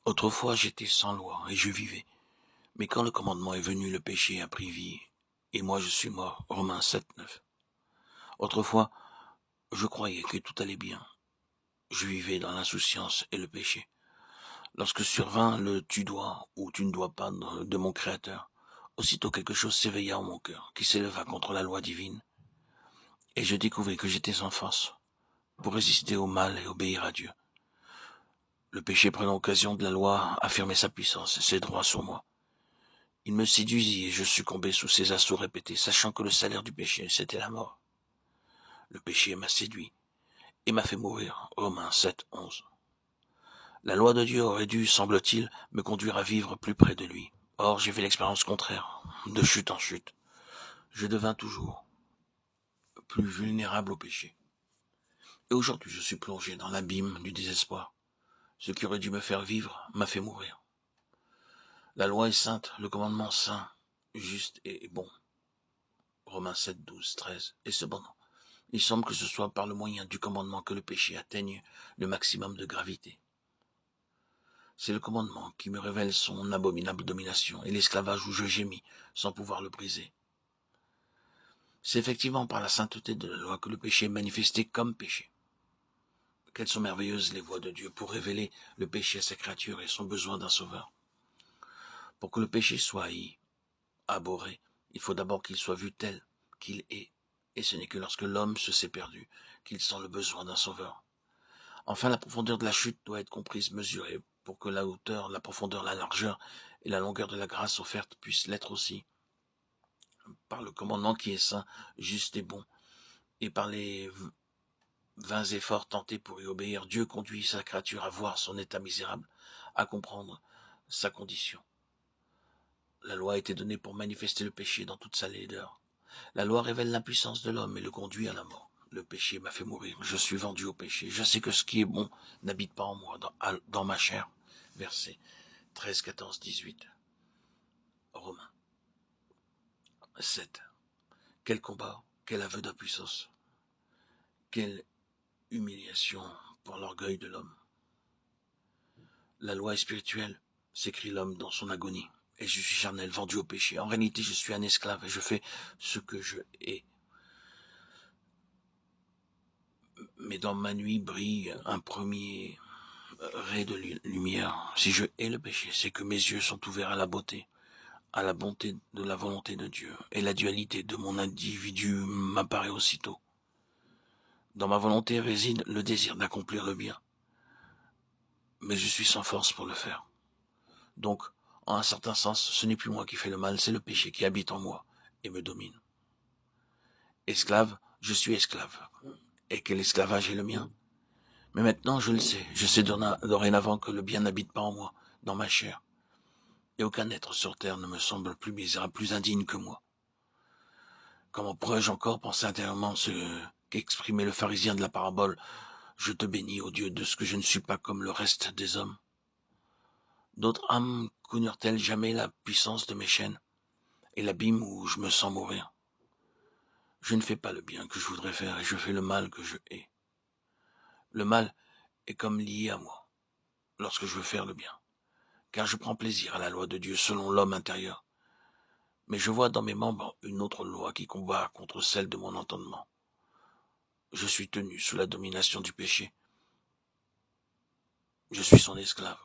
Autrefois j'étais sans loi et je vivais, mais quand le commandement est venu, le péché a pris vie, et moi je suis mort. Romains 7, 9. Autrefois, je croyais que tout allait bien. Je vivais dans l'insouciance et le péché. Lorsque survint le tu dois ou tu ne dois pas de mon Créateur, aussitôt quelque chose s'éveilla en mon cœur, qui s'éleva contre la loi divine, et je découvris que j'étais sans force pour résister au mal et obéir à Dieu. Le péché prenant occasion de la loi affirmait sa puissance et ses droits sur moi. Il me séduisit et je succombais sous ses assauts répétés, sachant que le salaire du péché, c'était la mort. Le péché m'a séduit et m'a fait mourir. Romains 7, 11. La loi de Dieu aurait dû, semble-t-il, me conduire à vivre plus près de lui. Or, j'ai fait l'expérience contraire, de chute en chute. Je devins toujours plus vulnérable au péché. Et aujourd'hui, je suis plongé dans l'abîme du désespoir. Ce qui aurait dû me faire vivre m'a fait mourir. La loi est sainte, le commandement saint, juste et bon. Romains 7, 12, 13. Et cependant, il semble que ce soit par le moyen du commandement que le péché atteigne le maximum de gravité. C'est le commandement qui me révèle son abominable domination et l'esclavage où je gémis sans pouvoir le briser. C'est effectivement par la sainteté de la loi que le péché est manifesté comme péché. Quelles sont merveilleuses les voies de Dieu pour révéler le péché à sa créature et son besoin d'un sauveur. Pour que le péché soit haï, abhorré, il faut d'abord qu'il soit vu tel qu'il est. Et ce n'est que lorsque l'homme se sait perdu qu'il sent le besoin d'un sauveur. Enfin, la profondeur de la chute doit être comprise, mesurée, pour que la hauteur, la profondeur, la largeur et la longueur de la grâce offerte puissent l'être aussi. Par le commandement qui est saint, juste et bon, et par les vains efforts tentés pour y obéir, Dieu conduit sa créature à voir son état misérable, à comprendre sa condition. La loi a été donnée pour manifester le péché dans toute sa laideur. La loi révèle l'impuissance de l'homme et le conduit à la mort. Le péché m'a fait mourir. Je suis vendu au péché. Je sais que ce qui est bon n'habite pas en moi, dans ma chair. Versets 13, 14, 18. Romains 7. Quel combat, quel aveu d'impuissance, quelle humiliation pour l'orgueil de l'homme. La loi est spirituelle, s'écrie l'homme dans son agonie. Et je suis charnel, vendu au péché. En réalité, je suis un esclave et je fais ce que je hais. Mais dans ma nuit brille un premier ray de lumière. Si je hais le péché, c'est que mes yeux sont ouverts à la beauté, à la bonté de la volonté de Dieu. Et la dualité de mon individu m'apparaît aussitôt. Dans ma volonté réside le désir d'accomplir le bien. Mais je suis sans force pour le faire. Donc, en un certain sens, ce n'est plus moi qui fais le mal, c'est le péché qui habite en moi et me domine. Esclave, je suis esclave. Et quel esclavage est le mien? Mais maintenant, je le sais. Je sais dorénavant que le bien n'habite pas en moi, dans ma chair. Et aucun être sur terre ne me semble plus misérable, plus indigne que moi. Comment pourrais-je encore penser intérieurement ce qu'exprimait le pharisien de la parabole? Je te bénis, ô Dieu, de ce que je ne suis pas comme le reste des hommes. D'autres âmes connurent-elles jamais la puissance de mes chaînes et l'abîme où je me sens mourir? Je ne fais pas le bien que je voudrais faire et je fais le mal que je hais. Le mal est comme lié à moi lorsque je veux faire le bien, car je prends plaisir à la loi de Dieu selon l'homme intérieur. Mais je vois dans mes membres une autre loi qui combat contre celle de mon entendement. Je suis tenu sous la domination du péché. Je suis son esclave.